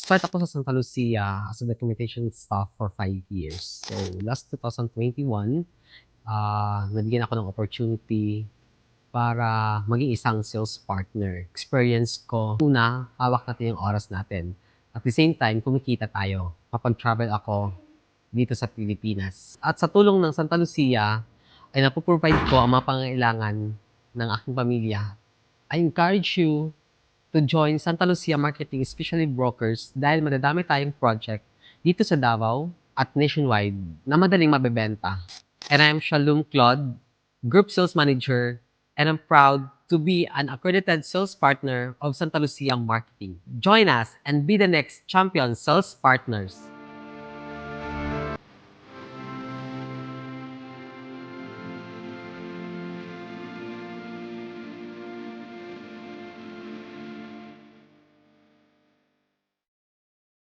Nag-start ako sa Santa Lucia as a documentation staff for 5 years. So, last 2021, nabigyan ako ng opportunity para maging isang sales partner. Experience ko, una, hawak natin yung oras natin. At the same time, kumikita tayo. Kapag-travel ako dito sa Pilipinas. At sa tulong ng Santa Lucia, ay napoprovide ko ang mga pangangailangan ng aking pamilya. I encourage you to join Santa Lucia Marketing, especially brokers, dahil madadami tayong project dito sa Davao at nationwide na madaling mabebenta. And I'm Shalom Claude, Group Sales Manager, and I'm proud to be an accredited sales partner of Santa Lucia Marketing. Join us and be the next champion sales partners.